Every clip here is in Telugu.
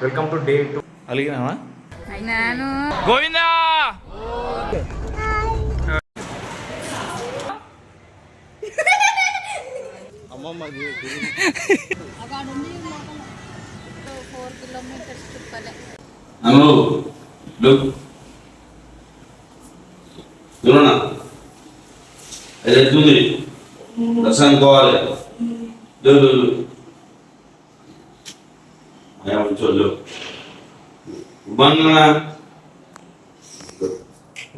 Welcome to day 2. అలిగినావా? నేను గోవిందా దర్శనుకోవాలి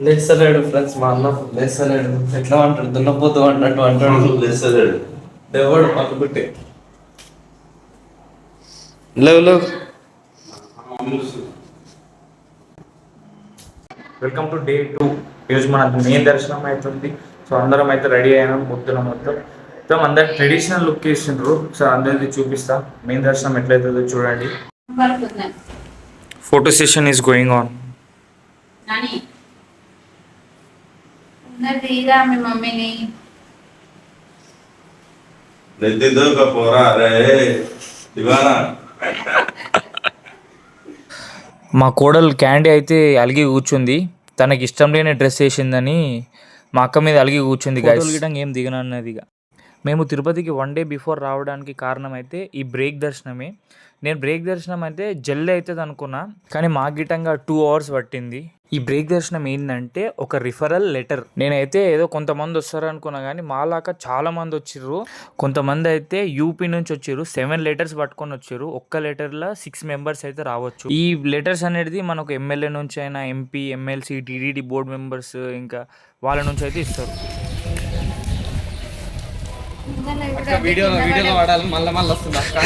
లేస్తలేడు ఫ్రెండ్స్. మా అన్న లేస్తలేడు. ఎట్లా అంటాడు? దున్నపోతూ అన్నట్టు అంటాడు. లేస్తలేడు ఎవడు పట్టుకుంటే లేవు లేవు. Welcome to day 2. ఈరోజు మన మెయిన్ దర్శనం అవుతుంది. సో అందరం అయితే రెడీ అయినాం. పొద్దున మొత్తం అందరు ట్రెడిషనల్ లుక్ వేసిండ్రు. సో అందరిది చూపిస్తా. మెయిన్ దర్శనం ఎట్లయితుందో చూడండి. Photo session is going on. మీ మమ్మీని పోరా రే ఇవానా. మా కోడలు క్యాండీ అయితే అలిగి కూర్చుంది. తనకి ఇష్టం లేని డ్రెస్ వేసిందని మా అక్క మీద అలిగి కూర్చుంది. గీయడం ఏం దిగనన్నదిగా. మేము తిరుపతికి 1 డే బిఫోర్ రావడానికి కారణం అయితే ఈ బ్రేక్ దర్శనమే. నేను బ్రేక్ దర్శనం అయితే జల్దీ అవుతుంది అనుకున్నా, కానీ మా గిట్టంగా 2 hours పట్టింది. ఈ బ్రేక్ దర్శనం ఏంటంటే ఒక రిఫరల్ లెటర్. నేనైతే ఏదో కొంతమంది వస్తారు అనుకున్నా, కానీ మాలాగా చాలా మంది వచ్చిర్రు. కొంతమంది అయితే యూపీ నుంచి వచ్చిర్రు. 7 letters పట్టుకొని వచ్చారు. ఒక్క లెటర్లో 6 members అయితే రావచ్చు. ఈ లెటర్స్ అనేది మనకు ఎమ్మెల్యే నుంచి అయినా, MP, MLC, TTD board members ఇంకా వాళ్ళ నుంచి అయితే ఇస్తారు. వీడియోలో వాడాలి. మళ్ళీ వస్తుంది అక్క.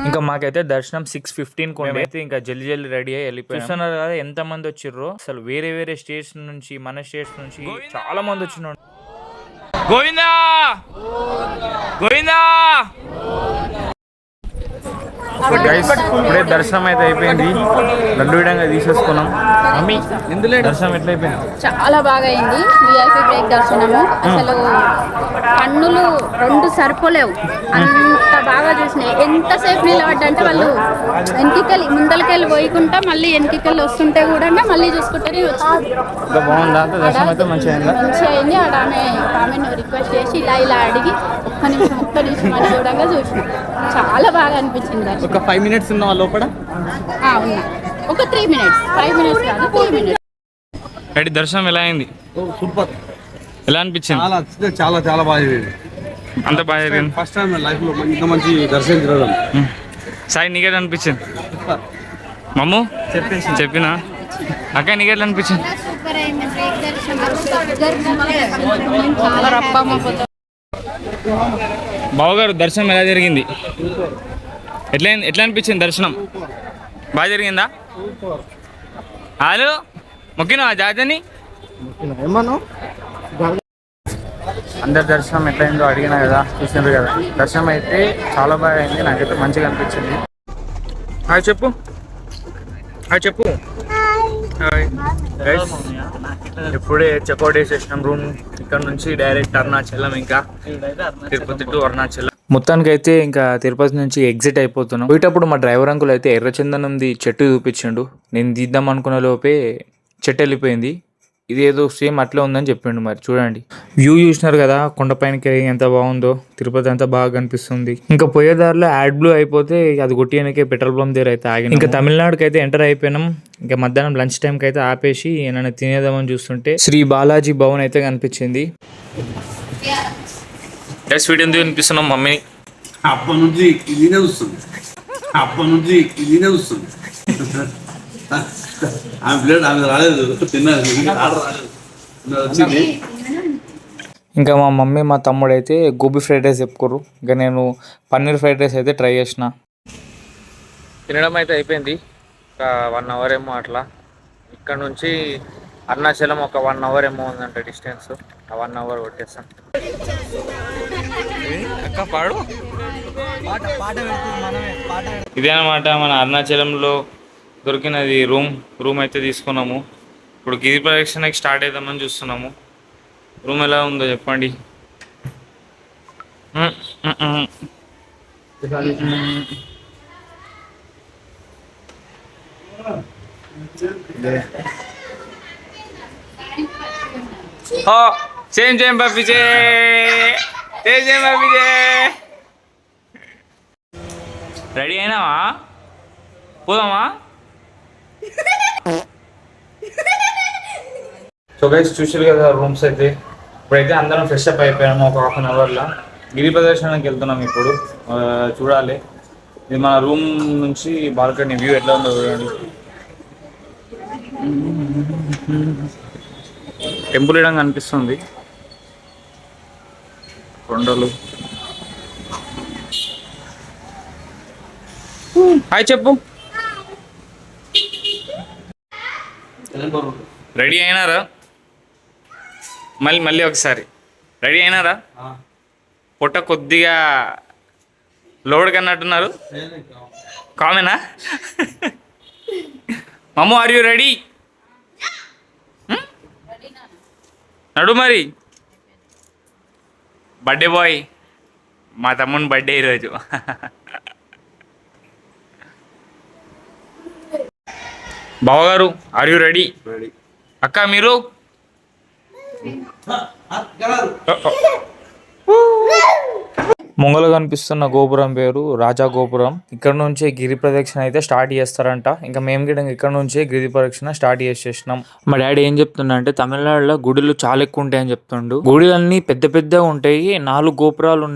ఇంకా మాకైతే దర్శనం 6:15 అయితే ఇంకా జల్దీ రెడీ అయ్యి వెళ్ళిపోయి. చూస్తున్నారు కదా ఎంత మంది వచ్చిర్రో. అసలు వేరే స్టేట్స్ నుంచి, మన స్టేట్స్ నుంచి చాలా మంది వచ్చినారు. గోవిందా గోవిందా. ఇప్పుడే దర్శనం అయితే అయిపోయింది. లడ్డు విధంగా తీసేసుకున్నాం. మమ్మీ ఇందులో దర్శనం ఎట్లా అయిపోయింది? చాలా బాగా అయింది. విఐపి బ్రేక్ దర్శనము అసలు కన్నులు 2 సరిపోలేవు, అంత బాగా చూసినాయి. ఎంతసేపు నిలబడ్డంటే వాళ్ళు వెనకికెళ్ళి ముందలకెళ్ళి పోయకుండా మళ్ళీ వెనకికెళ్ళి వస్తుంటే కూడా మళ్ళీ చూసుకుంటేనే వచ్చింది. బాగుందా? దర్శనం అయితే మంచిగా అయింది. ఆడ ఆమెను రిక్వెస్ట్ చేసి ఇలా అడిగి ఒక్క నిమిషం అని చూడంగా చూసిన చాలా బాగా అనిపించింది. ఒక 5 minutes ఉన్నా లోపల ఉన్నా. ఒక 3 minutes, 5 minutes కాదు 3 minutes. రెడీ. దర్శనం ఎలా అయింది? సూపర్. ఎలా అనిపించింది? చాలా చాలా బాగా జరిగింది. అంత బాగా జరిగింది. ఫస్ట్ టైం లైఫ్ లో ఇంత మంచి దర్శనం జరగడం. సాయి నీకెట్లా అనిపించింది? మమ్ము చెప్పినా అక్క నీకెట్లా అనిపించింది? సూపర్ అయింది బ్రేక్ దర్శనం. బావగారు దర్శనం ఎలా జరిగింది? ఎట్లా అనిపించింది దర్శనం? బాగా జరిగిందా? హలో మొక్కినా జాతని అందరి దర్శనం ఎట్లయిందో అడిగినా కదా, చూసినారు కదా. దర్శనం అయితే చాలా బాగా అయింది. నాకైతే మంచిగా అనిపించింది. హాయ్ చెప్పు. ఇప్పుడే చెక్అవుట్ చేసేసినాం రూమ్. ఇక్కడ నుంచి డైరెక్ట్ అరుణాచలం, ఇంకా తిరుపతి టు అరుణాచలం. మొత్తానికి అయితే ఇంకా తిరుపతి నుంచి ఎగ్జిట్ అయిపోతున్నాం. పోయేటప్పుడు మా డ్రైవర్ అంకుల్ అయితే ఎర్రచందనంది చెట్టు చూపించిండు. నేను తీద్దాం అనుకున్న లోపే చెట్టు వెళ్ళిపోయింది. ఇదేదో సేమ్ అట్లా ఉందని చెప్పిండు. మరి చూడండి, వ్యూ చూసినారు కదా కొండపైనకి ఎంత బాగుందో. తిరుపతి అంతా బాగా కనిపిస్తుంది. ఇంకా పోయేదారిలో యాడ్ బ్లూ అయిపోతే అది కొట్టియనికే పెట్రోల్ పంప్ దగ్గర అయితే ఆగి ఇంకా తమిళనాడుకి అయితే ఎంటర్ అయిపోయినాం. ఇంకా మధ్యాహ్నం లంచ్ టైంకి అయితే ఆపేసి నన్ను తినేద్దామని చూస్తుంటే శ్రీ బాలాజీ భవన్ అయితే కనిపించింది. స్వీట్ ఎందుకు వినిపిస్తున్నాం మమ్మీని? అప్పటి నుంచి ఇదినే వస్తుంది. ఆమె ప్లేట్ ఆమె రాలేదు, తిన్నది. ఇంకా మా మమ్మీ మా తమ్ముడు అయితే గోబీ ఫ్రైడ్ రైస్ చెప్పుకోరు. ఇంకా నేను పన్నీర్ ఫ్రైడ్ రైస్ అయితే ట్రై చేసిన. తినడం అయితే అయిపోయింది. ఒక 1 hour ఏమో అట్లా. ఇక్కడ నుంచి అరుణాచలం ఒక 1 hour ఏమో ఉందంట డిస్టెన్స్. ఆ 1 hour కొట్టేస్తాం. ఇదే అనమాట మన అరుణాచలంలో దొరికినది రూమ్ అయితే తీసుకున్నాము. ఇప్పుడు గిరి ప్రదక్షిణకి స్టార్ట్ అవుదామని చూస్తున్నాము. రూమ్ ఎలా ఉందో చెప్పండి. సేమ్ పంపించే రెడీ అయినావా? పోదామా? సో గైస్ చూసారు కదా రూమ్స్ అయితే. ఇప్పుడైతే అందరం ఫ్రెష్ అప్ అయిపోయాము ఒక హాఫ్ అన్ అవర్లో. గిరి ప్రదర్శనకి వెళ్తున్నాం ఇప్పుడు. చూడాలి, ఇది మన రూమ్ నుంచి బాల్కనీ వ్యూ ఎట్లా ఉందో చూడండి. టెంపుల్ ఇడంగా అనిపిస్తుంది, కొండలు. హాయ్ చెప్పు. రెడీ అయినారా? మళ్ళీ ఒకసారి రెడీ అయినారా? పొట్ట కొద్దిగా లోడ్ కన్నట్టున్నారు. కామేనా? మమ్ము ఆర్ యూ రెడీ? నడు మరి. బర్త్డే బాయ్, మా తమ్ముని బర్త్డే ఈరోజు. బావగారు ఆర్ యూ రెడీ? అక్క మీరు? ముంగలు కనిపిస్తున్న గోపురం పేరు రాజా గోపురం. ఇక్కడ నుంచే గిరి ప్రదక్షిణ అయితే స్టార్ట్ చేస్తారంట. ఇంకా మేము కూడా ఇక్కడ నుంచే గిరి ప్రదక్షిణ స్టార్ట్ చేసేసినాం. మా డాడీ ఏం చెప్తున్నా అంటే తమిళనాడులో గుడులు చాలా ఎక్కువ ఉంటాయని చెప్తుండు. గుడులన్నీ పెద్ద పెద్దగా ఉంటాయి, 4 గోపురాలు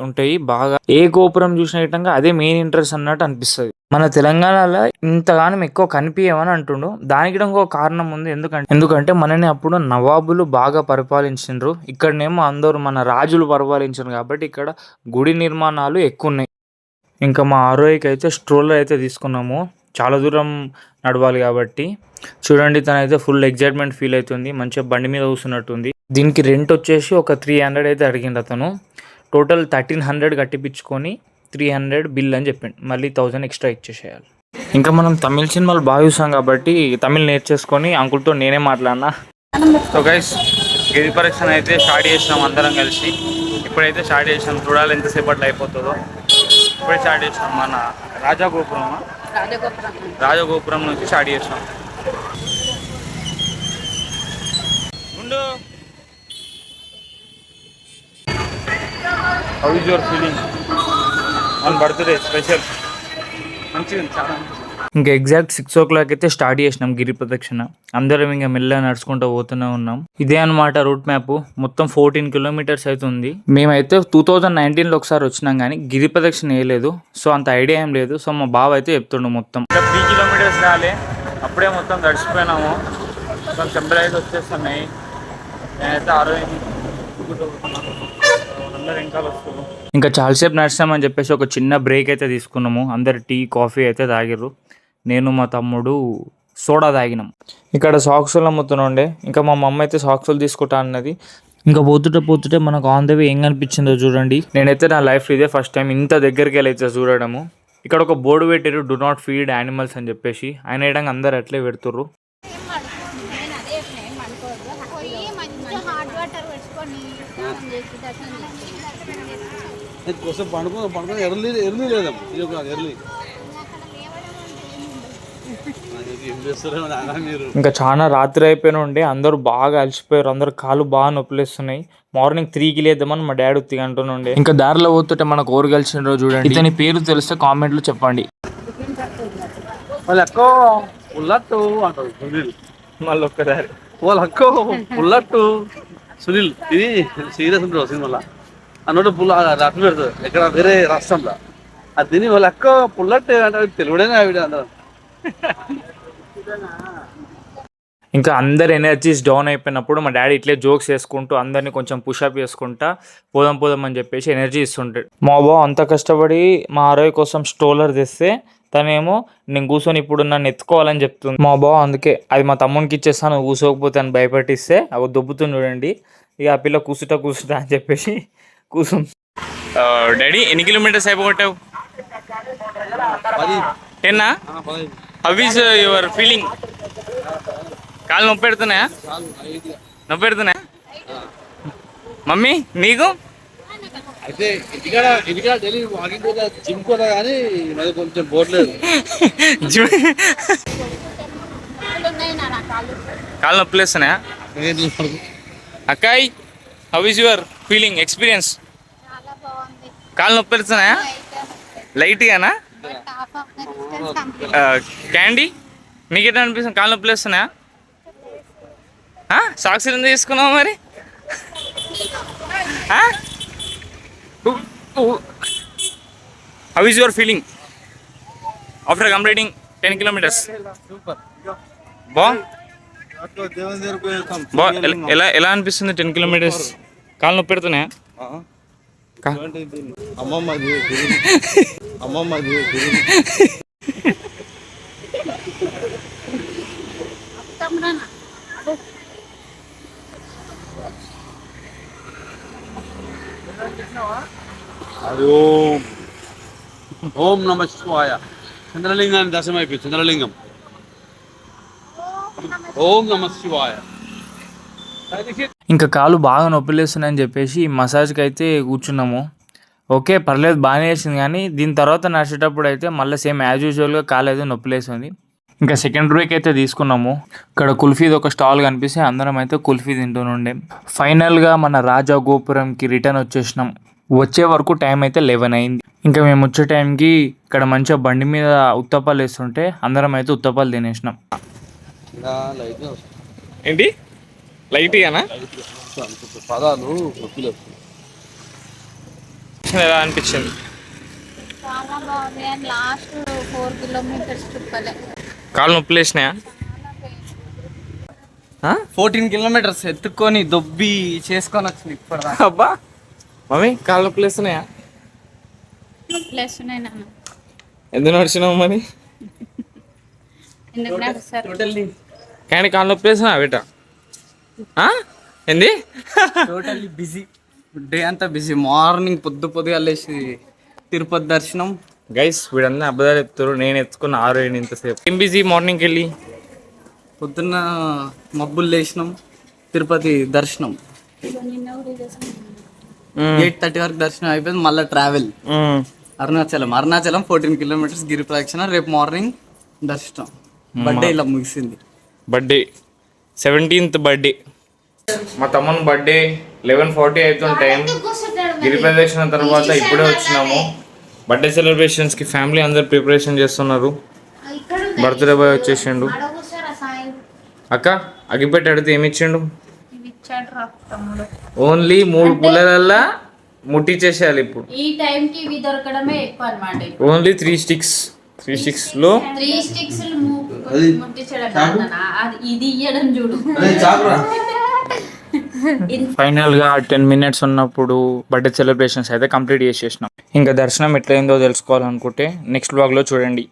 ఉంటాయి బాగా. ఏ గోపురం చూసిన విధంగా అదే మెయిన్ ఇంట్రెస్ట్ అన్నట్టు అనిపిస్తుంది. మన తెలంగాణలో ఇంతగానం ఎక్కువ కనిపించమని అంటుండు. దానికి ఇంకో కారణం ఉంది. ఎందుకంటే మనని అప్పుడు నవాబులు బాగా పరిపాలించిండ్రు. ఇక్కడనేమో అందరూ మన రాజులు పరిపాలించారు కాబట్టి ఇక్కడ గుడి నిర్మాణాలు ఎక్కువ ఉన్నాయి. ఇంకా మా ఆరోగ్యకి అయితే స్ట్రోలర్ అయితే తీసుకున్నాము, చాలా దూరం నడవాలి కాబట్టి. చూడండి, తనైతే ఫుల్ ఎగ్జైట్మెంట్ ఫీల్ అవుతుంది, మంచిగా బండి మీద కూర్చున్నట్టుంది. దీనికి రెంట్ వచ్చేసి ఒక 300 అయితే అడిగిండు అతను. టోటల్ 1300 కట్టిపించుకొని 300 బిల్ అని చెప్పిండు. మళ్ళీ 1000 ఎక్స్ట్రా ఇచ్చేసేయాలి. ఇంకా మనం తమిళ సినిమాలు బాగా చూసాం కాబట్టి తమిళ్ నేర్చేసుకొని అంకుల్తో నేనే మాట్లాడినా. సో గైస్, గిరి ప్రదక్షిణ అయితే స్టార్ట్ చేసినాం అందరం కలిసి. ఇప్పుడైతే స్టార్ట్ చేసినాం, చూడాలి ఎంతసేపట్లో అయిపోతుందో. ఇప్పుడే స్టార్ట్ చేసినాం. మన రాజగోపురం నుంచి స్టార్ట్ చేసినాం. ఉండు. How is your feeling on birthday special? మంచిగా చాలా. ఇంకా ఎగ్జాక్ట్ 6 o'clock అయితే స్టార్ట్ చేసినాం గిరి ప్రదక్షిణ. అందరం ఇంకా మెల్లగా నడుచుకుంటూ పోతూనే ఉన్నాం. ఇదే అనమాట రూట్ మ్యాప్. మొత్తం 14 kilometers అవుతుంది. మేమైతే 2019లో ఒకసారి వచ్చినాం కానీ గిరి ప్రదక్షిణ వేయలేదు, సో అంత ఐడియా ఏం లేదు. సో మా బావ అయితే చెప్తుండు మొత్తం 3 kilometers రాలే, అప్పుడే మొత్తం గడిచిపోయినాము. మొత్తం చెంబలు అయితే వచ్చేస్తున్నాయి. నేనైతే అందరు ఇంకా వస్తున్నాం. ఇంకా చాలాసేపు నడిచామని చెప్పేసి ఒక చిన్న బ్రేక్ అయితే తీసుకున్నాము. అందరు టీ కాఫీ అయితే తాగిర్రు. నేను మా తమ్ముడు సోడా తాగినాం. ఇక్కడ సాక్సులు అమ్ముతుండే. ఇంకా మా మమ్మ అయితే సాక్సులు తీసుకుంటా అన్నది. ఇంకా పోతుంటే మనకు ఆన్ ద వే ఏం కనిపించిందో చూడండి. నేనైతే నా లైఫ్లో ఇదే ఫస్ట్ టైం ఇంత దగ్గరికి వెళ్ళి అయితే చూడడము. ఇక్కడ ఒక బోర్డు పెట్టారు, డు నాట్ ఫీడ్ యానిమల్స్ అని చెప్పేసి. ఆయన వేయడానికి అందరు అట్లే పెడుతుర్రు. ఇంకా చాలా రాత్రి అయిపోయిన ఉండే, అందరూ బాగా అలసిపోయారు. అందరు కాళ్ళు బాగా నొప్పులేస్తున్నాయి. మార్నింగ్ 3కి లేద్దామని మా డాడీ ఉత్తిగా అంటుండే. ఇంకా దారిలో పోతుంటే మనకు ఓరు కలిసిన చూడండి. ఇతని పేరు తెలిస్తే కామెంట్లో చెప్పండి. మళ్ళీ ఒక్కసారి పుల్లట్టు సునీల్, ఇది సీరియస్ ఉంటుంది సినిమాలో. అన్నట్టు పుల్ల అట్టు పెడుతుంది ఎక్కడ వేరే రాష్ట్రంలో. అది తిని వాళ్ళ అక్క పుల్లట్టు అంటే తెలుగుడేనే ఆవిడ అందరం. ఇంకా అందరు ఎనర్జీస్ డౌన్ అయిపోయినప్పుడు మా డాడీ ఇట్లే జోక్స్ వేసుకుంటూ అందరినీ కొంచెం పుషప్ చేసుకుంటా పోదాం అని చెప్పేసి ఎనర్జీ ఇస్తుంటాడు. మా బావ అంత కష్టపడి మా ఆరోగ్య కోసం స్ట్రోలర్ తెస్తే తనేమో నేను కూర్చొని ఇప్పుడు నన్ను ఎత్తుకోవాలని చెప్తుంది. మా బావ అందుకే అది మా తమ్మునికి ఇచ్చేస్తాను, కూర్చోకపోతే అని భయపెట్టిస్తే అవి దొబ్బుతుంది చూడండి. ఇక ఆ పిల్ల కూర్చుంటా అని చెప్పేసి కూర్చుంది. డాడీ ఎన్ని కిలోమీటర్స్ అయిపోగొట్టావు? 10. How is your feeling? కాళ్ళు నొప్పి పెడుతున్నాయా? మమ్మీ నీకు అయితే ఇంటికాడ డైలీ వాకింగ్ పోతా జిమ్ పోతా కానీ మరి కొంచెం పోవట్లేదు. కాళ్ళు నొప్పులు వేస్తున్నాయా? అక్కాయ్, how is your feeling experience? చాలా బాగుంది. కాళ్ళు నొప్పులు వేస్తున్నాయా? లైట్గానా? క్యాండీ నీకెట్లా అనిపిస్తుంది? కాళ్ళు నొప్పులు వేస్తున్నాయా? సాక్స్ ఎందుకు తీసుకున్నావు మరి? How is your feeling after completing 10 kilometers? ఎలా అనిపిస్తుంది 10 kilometers? కాళ్ళు నొప్పి పెడుతున్నాయా? ఓం నమ శివాయ. చంద్రలింగాన్ని దర్శనం అయిపోయింది. చంద్రలింగం. ఓం నమ శివాయ. ఇంకా కాలు బాగా నొప్పిలేస్తున్నాయని చెప్పేసి మసాజ్కి అయితే కూర్చున్నాము. ఓకే పర్లేదు బాగానే వేసింది, కానీ దీని తర్వాత నడిచేటప్పుడు అయితే మళ్ళీ సేమ్ యాజ్ యూజువల్గా కాలు అయితే నొప్పిలేస్తుంది. ఇంకా సెకండ్ బ్రేక్ అయితే తీసుకున్నాము. ఇక్కడ కుల్ఫీది ఒక స్టాల్ కనిపిస్తే అందరం అయితే కుల్ఫీ తింటూనుండే. ఫైనల్గా మన రాజా గోపురంకి రిటర్న్ వచ్చేసినాం. వచ్చే వరకు టైం అయితే 11 అయింది. ఇంకా మేము వచ్చే టైంకి ఇక్కడ మంచిగా బండి మీద ఉత్తప్పాలు వేస్తుంటే అందరం అయితే ఉత్తప్పాలు తినేసినాం. ఏంటి లైట్గానా? పదాలు నొప్పిలు ఎలా అనిపించింది? చాలా బాగుంది. అండ్ లాస్ట్ 4 kilometers చుక్కలే. కాళ్ళు నొప్పులు వేసినాయా? 14 kilometers ఎత్తుక్కొని దొబ్బి చేసుకొని వచ్చింది ఇప్పుడు. అబ్బా మమ్మీ కాళ్ళు నొప్పులు వేస్తున్నాయా? ప్లస్ ఉన్నాయి నాన్న. ఎందుకు నడిచినావు మరి? ఎందుకు నడుస్తారు? కానీ కాళ్ళు నొప్పి వేసినా బేట ఏంది? టోటల్లీ బిజీ, డే అంతా బిజీ. మార్నింగ్ పొద్దుగా లేచి తిరుపతి దర్శనం. గైస్ వీడన్నా అబద్ధాలు చెప్తారు. నేను ఎత్తుకున్న 6 ఇంతసేపు. ఏం బిజీ మార్నింగ్కి వెళ్ళి పొద్దున్న మబ్బులు లేచినాం. తిరుపతి దర్శనం 8:30 వరకు దర్శనం అయిపోయింది. మళ్ళీ ట్రావెల్ అరుణాచలం 14 kilometers గిరి ప్రదక్షిణ. రేపు మార్నింగ్ దర్శనం. బర్త్డే ఇలా ముగిసింది. Birthday 17th birthday. మా తమ్ముని బర్త్డే 11:40 అవుతుంది టైం. గిరి ప్రదక్షిణ తర్వాత ఇప్పుడే వచ్చినాము. బర్త్డే సెలబ్రేషన్స్కి ఫ్యామిలీ అందరు ప్రిపరేషన్ చేస్తున్నారు. బర్త్డే బాయ్ వచ్చేసిండు. అక్క అగిపెట్టి అడిగితే ఏమి ఇచ్చిండు? ఓన్లీ 3 పుల్లలల్లా ముట్టించేసేయాలి. ఇప్పుడు ఈ టైం కి ఇవి దొరకడమే ఎక్కువ అన్నమాట. Only 3 sticks. 3 sticks లో 3 sticks ముట్టించడం ఇది ఇయ్యడం చూడు. ఫైనల్ గా 10 minutes ఉన్నప్పుడు బర్త్డే సెలబ్రేషన్స్ అయితే కంప్లీట్ చేసేసినాం. ఇంకా దర్శనం ఎట్లయిందో తెలుసుకోవాలనుకుంటే నెక్స్ట్ వ్లాగ్ లో చూడండి.